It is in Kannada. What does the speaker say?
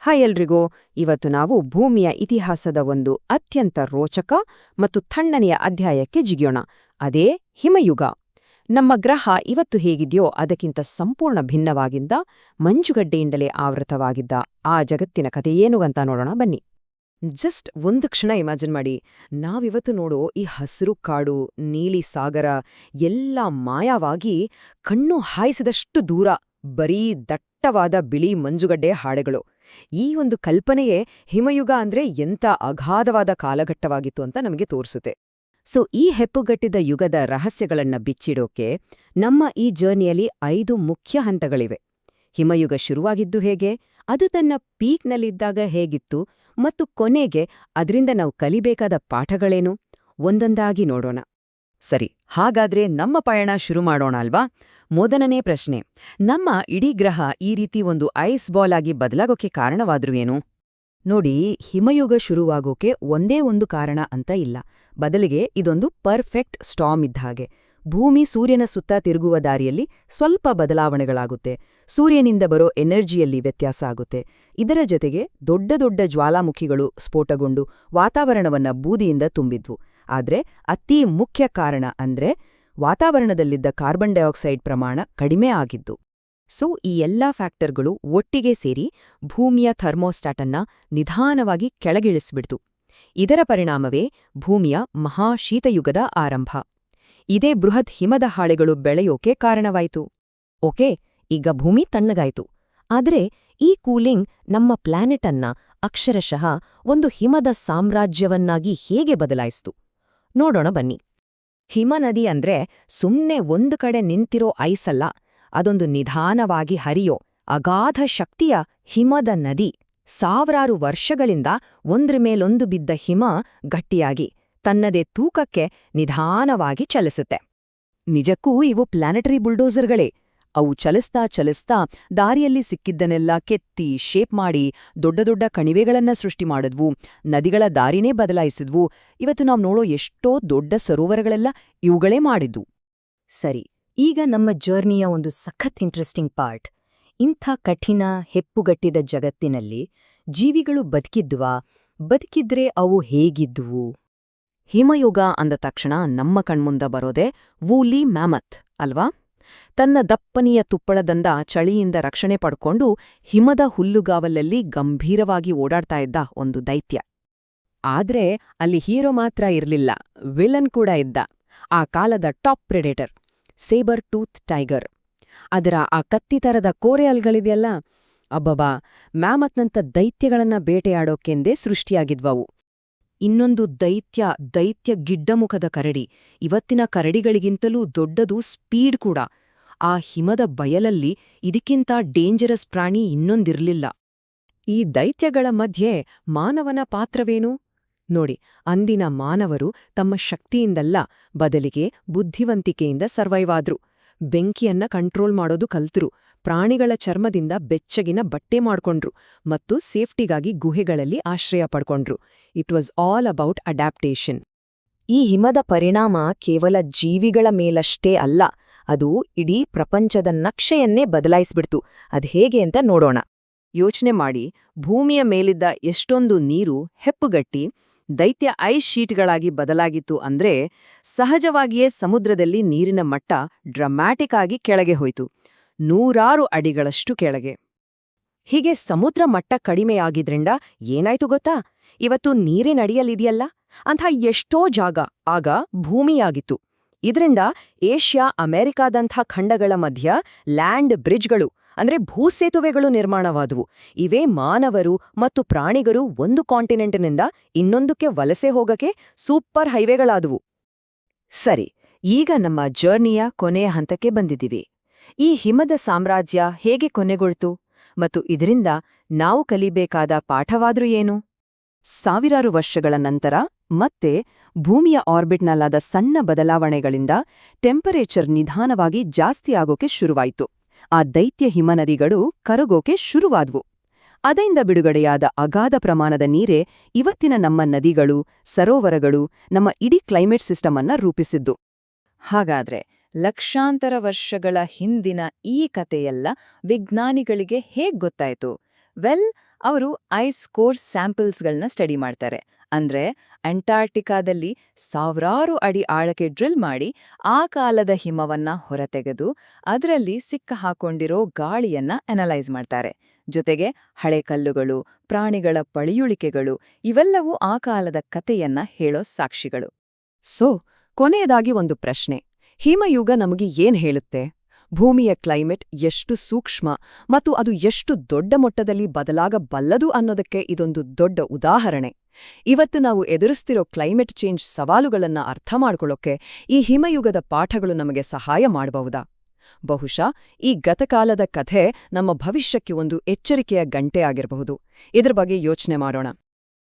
ಹಾಯ್ ಎಲ್ರಿಗೂ. ಇವತ್ತು ನಾವು ಭೂಮಿಯ ಇತಿಹಾಸದ ಒಂದು ಅತ್ಯಂತ ರೋಚಕ ಮತ್ತು ತಣ್ಣನೆಯ ಅಧ್ಯಾಯಕ್ಕೆ ಜಿಗಿಯೋಣ. ಅದೇ ಹಿಮಯುಗ. ನಮ್ಮ ಗ್ರಹ ಇವತ್ತು ಹೇಗಿದೆಯೋ ಅದಕ್ಕಿಂತ ಸಂಪೂರ್ಣ ಭಿನ್ನವಾಗಿದ್ದ, ಮಂಜುಗಡ್ಡೆಯಿಂದಲೇ ಆವೃತವಾಗಿದ್ದ ಆ ಜಗತ್ತಿನ ಕಥೆ ಏನು ಅಂತ ನೋಡೋಣ ಬನ್ನಿ. ಜಸ್ಟ್ ಒಂದು ಕ್ಷಣ ಇಮ್ಯಾಜಿನ್ ಮಾಡಿ, ನಾವಿವತ್ತು ನೋಡೋ ಈ ಹಸಿರು ಕಾಡು, ನೀಲಿ ಸಾಗರ ಎಲ್ಲ ಮಾಯವಾಗಿ ಕಣ್ಣು ಹಾಯಿಸಿದಷ್ಟು ದೂರ ಬರೀ ದಟ್ಟವಾದ ಬಿಳಿ ಮಂಜುಗಡ್ಡೆ ಹಾಡೆಗಳು. ಈ ಒಂದು ಕಲ್ಪನೆಯೇ ಹಿಮಯುಗ ಅಂದ್ರೆ ಎಂಥ ಅಗಾಧವಾದ ಕಾಲಘಟ್ಟವಾಗಿತ್ತು ಅಂತ ನಮಗೆ ತೋರಿಸುತ್ತೆ. ಸೊ ಈ ಹೆಪ್ಪುಗಟ್ಟಿದ ಯುಗದ ರಹಸ್ಯಗಳನ್ನ ಬಿಚ್ಚಿಡೋಕೆ ನಮ್ಮ ಈ ಜರ್ನಿಯಲ್ಲಿ 5 ಮುಖ್ಯ ಹಂತಗಳಿವೆ. ಹಿಮಯುಗ ಶುರುವಾಗಿದ್ದು ಹೇಗೆ, ಅದು ತನ್ನ ಪೀಕ್ನಲ್ಲಿದ್ದಾಗ ಹೇಗಿತ್ತು, ಮತ್ತು ಕೊನೆಗೆ ಅದರಿಂದ ನಾವು ಕಲಿಬೇಕಾದ ಪಾಠಗಳೇನು, ಒಂದೊಂದಾಗಿ ನೋಡೋಣ. ಸರಿ, ಹಾಗಾದ್ರೆ ನಮ್ಮ ಪಯಣ ಶುರು ಮಾಡೋಣ ಅಲ್ವಾ? ಮೊದಲನೇ ಪ್ರಶ್ನೆ, ನಮ್ಮ ಇಡೀ ಗ್ರಹ ಈ ರೀತಿ ಒಂದು ಐಸ್ ಬಾಲ್ ಆಗಿ ಬದಲಾಗೋಕೆ ಕಾರಣವಾದ್ರೂ ಏನು? ನೋಡಿ, ಹಿಮಯುಗ ಶುರುವಾಗೋಕೆ ಒಂದೇ ಒಂದು ಕಾರಣ ಅಂತ ಇಲ್ಲ. ಬದಲಿಗೆ ಇದೊಂದು ಪರ್ಫೆಕ್ಟ್ ಸ್ಟಾರ್ಮ್ ಇದ್ದ ಹಾಗೆ. ಭೂಮಿ ಸೂರ್ಯನ ಸುತ್ತ ತಿರುಗುವ ದಾರಿಯಲ್ಲಿ ಸ್ವಲ್ಪ ಬದಲಾವಣೆಗಳಾಗುತ್ತೆ, ಸೂರ್ಯನಿಂದ ಬರೋ ಎನರ್ಜಿಯಲ್ಲಿ ವ್ಯತ್ಯಾಸ ಆಗುತ್ತೆ. ಇದರ ಜೊತೆಗೆ ದೊಡ್ಡ ದೊಡ್ಡ ಜ್ವಾಲಾಮುಖಿಗಳು ಸ್ಫೋಟಗೊಂಡು ವಾತಾವರಣವನ್ನ ಬೂದಿಯಿಂದ ತುಂಬಿದ್ವು. ಆದ್ರೆ ಅತಿ ಮುಖ್ಯ ಕಾರಣ ಅಂದ್ರೆ ವಾತಾವರಣದಲ್ಲಿದ್ದ ಕಾರ್ಬನ್ ಡೈಆಕ್ಸೈಡ್ ಪ್ರಮಾಣ ಕಡಿಮೆ ಆಗಿದ್ದು. ಸೊ ಈ ಎಲ್ಲಾ ಫ್ಯಾಕ್ಟರ್ಗಳು ಒಟ್ಟಿಗೆ ಸೇರಿ ಭೂಮಿಯ ಥರ್ಮೋಸ್ಟಾಟನ್ನ ನಿಧಾನವಾಗಿ ಕೆಳಗಿಳಿಸ್ಬಿಡ್ತು. ಇದರ ಪರಿಣಾಮವೇ ಭೂಮಿಯ ಮಹಾಶೀತಯುಗದ ಆರಂಭ. ಇದೇ ಬೃಹತ್ ಹಿಮದ ಹಾಳೆಗಳು ಬೆಳೆಯೋಕೆ ಕಾರಣವಾಯಿತು. ಓಕೆ, ಈಗ ಭೂಮಿ ತಣ್ಣಗಾಯ್ತು. ಆದ್ರೆ ಈ ಕೂಲಿಂಗ್ ನಮ್ಮ ಪ್ಲಾನೆಟ್ ಅನ್ನ ಅಕ್ಷರಶಃ ಒಂದು ಹಿಮದ ಸಾಮ್ರಾಜ್ಯವನ್ನಾಗಿ ಹೇಗೆ ಬದಲಾಯಿಸ್ತು ನೋಡೋಣ ಬನ್ನಿ. ಹಿಮನದಿ ಅಂದ್ರೆ ಸುಮ್ನೆ ಒಂದು ಕಡೆ ನಿಂತಿರೋ ಐಸಲ್ಲ, ಅದೊಂದು ನಿಧಾನವಾಗಿ ಹರಿಯೋ ಅಗಾಧ ಶಕ್ತಿಯ ಹಿಮದ ನದಿ. ಸಾವಿರಾರು ವರ್ಷಗಳಿಂದ ಒಂದ್ರ ಮೇಲೊಂದು ಬಿದ್ದ ಹಿಮ ಗಟ್ಟಿಯಾಗಿ ತನ್ನದೇ ತೂಕಕ್ಕೆ ನಿಧಾನವಾಗಿ ಚಲಿಸುತ್ತೆ. ನಿಜಕ್ಕೂ ಇವು ಪ್ಲಾನೆಟರಿ ಬುಲ್ಡೋಸರ್ಗಳೇ. ಅವು ಚಲಿಸ್ತಾ ಚಲಿಸ್ತಾ ದಾರಿಯಲ್ಲಿ ಸಿಕ್ಕಿದ್ದನ್ನೆಲ್ಲ ಕೆತ್ತಿ ಶೇಪ್ ಮಾಡಿ ದೊಡ್ಡ ದೊಡ್ಡ ಕಣಿವೆಗಳನ್ನ ಸೃಷ್ಟಿ ಮಾಡಿದ್ವು, ನದಿಗಳ ದಾರಿನೇ ಬದಲಾಯಿಸಿದ್ವು. ಇವತ್ತು ನಾವು ನೋಡೋ ಎಷ್ಟೋ ದೊಡ್ಡ ಸರೋವರಗಳೆಲ್ಲ ಇವುಗಳೇ ಮಾಡಿದ್ವು. ಸರಿ, ಈಗ ನಮ್ಮ ಜರ್ನಿಯ ಒಂದು ಸಖತ್ ಇಂಟ್ರೆಸ್ಟಿಂಗ್ ಪಾರ್ಟ್. ಇಂಥ ಕಠಿಣ ಹೆಪ್ಪುಗಟ್ಟಿದ ಜಗತ್ತಿನಲ್ಲಿ ಜೀವಿಗಳು ಬದುಕಿದ್ವಾ? ಬದುಕಿದ್ರೆ ಅವು ಹೇಗಿದ್ದುವು? ಹಿಮಯುಗ ಅಂದ ತಕ್ಷಣ ನಮ್ಮ ಕಣ್ಮುಂದ ಬರೋದೆ ವೂಲಿ ಮ್ಯಾಮತ್ ಅಲ್ವಾ? ತನ್ನ ದಪ್ಪನೆಯ ತುಪ್ಪಳದಿಂದ ಚಳಿಯಿಂದ ರಕ್ಷಣೆ ಪಡ್ಕೊಂಡು ಹಿಮದ ಹುಲ್ಲುಗಾವಲಲ್ಲಿ ಗಂಭೀರವಾಗಿ ಓಡಾಡ್ತಾ ಇದ್ದ ಒಂದು ದೈತ್ಯ. ಆದ್ರೆ ಅಲ್ಲಿ ಹೀರೋ ಮಾತ್ರ ಇರ್ಲಿಲ್ಲ, ವಿಲನ್ ಕೂಡ ಇದ್ದ. ಆ ಕಾಲದ top predator sabre tooth tiger. ಅದರ ಆ ಕತ್ತಿತರದ ಕೋರೆ ಅಲ್ಗಳಿದೆಯಲ್ಲ, ಅಬ್ಬಬಾ, ಮ್ಯಾಮತ್ನಂತ ದೈತ್ಯಗಳನ್ನ ಬೇಟೆಯಾಡೋಕೆಂದೇ ಸೃಷ್ಟಿಯಾಗಿದ್ವವು. ಇನ್ನೊಂದು ದೈತ್ಯ ಗಿಡ್ಡಮುಖದ ಕರಡಿ. ಇವತ್ತಿನ ಕರಡಿಗಳಿಗಿಂತಲೂ ದೊಡ್ಡದು, ಸ್ಪೀಡ್ ಕೂಡ. ಆ ಹಿಮದ ಬಯಲಲ್ಲಿ ಇದಕ್ಕಿಂತ ಡೇಂಜರಸ್ ಪ್ರಾಣಿ ಇನ್ನೊಂದಿರ್ಲಿಲ್ಲ. ಈ ದೈತ್ಯಗಳ ಮಧ್ಯೆ ಮಾನವನ ಪಾತ್ರವೇನು? ನೋಡಿ, ಅಂದಿನ ಮಾನವರು ತಮ್ಮ ಶಕ್ತಿಯಿಂದಲ್ಲ, ಬದಲಿಗೆ ಬುದ್ಧಿವಂತಿಕೆಯಿಂದ ಸರ್ವೈವ್ ಆದ್ರು. ಬೆಂಕಿಯನ್ನ ಕಂಟ್ರೋಲ್ ಮಾಡೋದು ಕಲ್ತರು, ಪ್ರಾಣಿಗಳ ಚರ್ಮದಿಂದ ಬೆಚ್ಚಗಿನ ಬಟ್ಟೆ ಮಾಡ್ಕೊಂಡ್ರು, ಮತ್ತು ಸೇಫ್ಟಿಗಾಗಿ ಗುಹೆಗಳಲ್ಲಿ ಆಶ್ರಯ ಪಡ್ಕೊಂಡ್ರು. It was all about adaptation. ಈ ಹಿಮದ ಪರಿಣಾಮ ಕೇವಲ ಜೀವಿಗಳ ಮೇಲಷ್ಟೇ ಅಲ್ಲ, ಅದು ಇಡೀ ಪ್ರಪಂಚದ ನಕ್ಷೆಯನ್ನೇ ಬದಲಾಯಿಸ್ಬಿಡ್ತು. ಅದ್ ಹೇಗೆ ಅಂತ ನೋಡೋಣ. ಯೋಚನೆ ಮಾಡಿ, ಭೂಮಿಯ ಮೇಲಿದ್ದ ಎಷ್ಟೊಂದು ನೀರು ಹೆಪ್ಪುಗಟ್ಟಿ ದೈತ್ಯ ಐಸ್ ಶೀಟ್ಗಳಾಗಿ ಬದಲಾಗಿತ್ತು ಅಂದ್ರೆ ಸಹಜವಾಗಿಯೇ ಸಮುದ್ರದಲ್ಲಿ ನೀರಿನ ಮಟ್ಟ ಡ್ರಮ್ಯಾಟಿಕ್ ಆಗಿ ಕೆಳಗೆ ಹೋಯ್ತು, 100 ಅಡಿಗಳಷ್ಟು ಕೆಳಗೆ. ಹೀಗೆ ಸಮುದ್ರ ಮಟ್ಟ ಕಡಿಮೆಯಾಗಿದ್ರಿಂದ ಏನಾಯ್ತು ಗೊತ್ತಾ? ಇವತ್ತು ನೀರಿನಡಿಯಲ್ಲಿದೆಯಲ್ಲ ಅಂಥ ಎಷ್ಟೋ ಜಾಗ ಆಗ ಭೂಮಿಯಾಗಿತ್ತು. ಇದರಿಂದ ಏಷ್ಯಾ, ಅಮೆರಿಕಾದಂಥ ಖಂಡಗಳ ಮಧ್ಯ ಲ್ಯಾಂಡ್ ಬ್ರಿಡ್ಜ್ಗಳು ಅಂದ್ರೆ ಭೂಸೇತುವೆಗಳು ನಿರ್ಮಾಣವಾದವು. ಇವೇ ಮಾನವರು ಮತ್ತು ಪ್ರಾಣಿಗಳು ಒಂದು ಕಾಂಟಿನೆಂಟ್ನಿಂದ ಇನ್ನೊಂದಕ್ಕೆ ವಲಸೆ ಹೋಗಕ್ಕೆ ಸೂಪರ್ ಹೈವೇಗಳಾದವು. ಸರಿ, ಈಗ ನಮ್ಮ ಜರ್ನಿಯ ಕೊನೆಯ ಹಂತಕ್ಕೆ ಬಂದಿದ್ದೀವಿ. ಈ ಹಿಮದ ಸಾಮ್ರಾಜ್ಯ ಹೇಗೆ ಕೊನೆಗೊಳ್ತು ಮತ್ತು ಇದರಿಂದ ನಾವು ಕಲಿಬೇಕಾದ ಪಾಠವಾದ್ರೂ ಏನು? ಸಾವಿರಾರು ವರ್ಷಗಳ ನಂತರ ಮತ್ತೆ ಭೂಮಿಯ ಆರ್ಬಿಟ್ನಲ್ಲಾದ ಸಣ್ಣ ಬದಲಾವಣೆಗಳಿಂದ ಟೆಂಪರೇಚರ್ ನಿಧಾನವಾಗಿ ಜಾಸ್ತಿ ಆಗೋಕೆ ಶುರುವಾಯಿತು. ಆ ದೈತ್ಯ ಹಿಮನದಿಗಳು ಕರಗೋಕೆ ಶುರುವಾದ್ವು. ಅದರಿಂದ ಬಿಡುಗಡೆಯಾದ ಅಗಾಧ ಪ್ರಮಾಣದ ನೀರೇ ಇವತ್ತಿನ ನಮ್ಮ ನದಿಗಳು, ಸರೋವರಗಳು, ನಮ್ಮ ಇಡೀ ಕ್ಲೈಮೇಟ್ ಸಿಸ್ಟಮ್ ಅನ್ನ ರೂಪಿಸಿದ್ದು. ಹಾಗಾದ್ರೆ ಲಕ್ಷಾಂತರ ವರ್ಷಗಳ ಹಿಂದಿನ ಈ ಕಥೆಯೆಲ್ಲ ವಿಜ್ಞಾನಿಗಳಿಗೆ ಹೇಗ್ ಗೊತ್ತಾಯ್ತು? ವೆಲ್, ಅವರು ಐಸ್ ಕೋರ್ ಸ್ಯಾಂಪಲ್ಸ್ಗಳನ್ನ ಸ್ಟಡಿ ಮಾಡ್ತಾರೆ. ಅಂದ್ರೆ ಅಂಟಾರ್ಟಿಕಾದಲ್ಲಿ ಸಾವಿರಾರು ಅಡಿ ಆಳಕ್ಕೆ ಡ್ರಿಲ್ ಮಾಡಿ ಆ ಕಾಲದ ಹಿಮವನ್ನ ಹೊರತೆಗೆದು ಅದರಲ್ಲಿ ಸಿಕ್ಕ ಹಾಕೊಂಡಿರೋ ಗಾಳಿಯನ್ನ ಅನಲೈಸ್ ಮಾಡ್ತಾರೆ. ಜೊತೆಗೆ ಹಳೆ ಕಲ್ಲುಗಳು, ಪ್ರಾಣಿಗಳ ಪಳಿಯುಳಿಕೆಗಳು ಇವೆಲ್ಲವೂ ಆ ಕಾಲದ ಕಥೆಯನ್ನ ಹೇಳೋ ಸಾಕ್ಷಿಗಳು. ಸೊ ಕೊನೆಯದಾಗಿ ಒಂದು ಪ್ರಶ್ನೆ. ಹಿಮಯುಗ ನಮಗೆ ಏನ್ ಹೇಳುತ್ತೆ? ಭೂಮಿಯ ಕ್ಲೈಮೇಟ್ ಎಷ್ಟು ಸೂಕ್ಷ್ಮ ಮತ್ತು ಅದು ಎಷ್ಟು ದೊಡ್ಡ ಮಟ್ಟದಲ್ಲಿ ಬದಲಾಗಬಲ್ಲದು ಅನ್ನೋದಕ್ಕೆ ಇದೊಂದು ದೊಡ್ಡ ಉದಾಹರಣೆ. ಇವತ್ತು ನಾವು ಎದುರಿಸ್ತಿರೋ ಕ್ಲೈಮೇಟ್ ಚೇಂಜ್ ಸವಾಲುಗಳನ್ನ ಅರ್ಥ ಮಾಡ್ಕೊಳ್ಳೋಕೆ ಈ ಹಿಮಯುಗದ ಪಾಠಗಳು ನಮಗೆ ಸಹಾಯ ಮಾಡಬಹುದಾ? ಬಹುಶಃ ಈ ಗತಕಾಲದ ಕಥೆ ನಮ್ಮ ಭವಿಷ್ಯಕ್ಕೆ ಒಂದು ಎಚ್ಚರಿಕೆಯ ಗಂಟೆ ಆಗಿರಬಹುದು. ಇದ್ರ ಬಗ್ಗೆ ಯೋಚನೆ ಮಾಡೋಣ.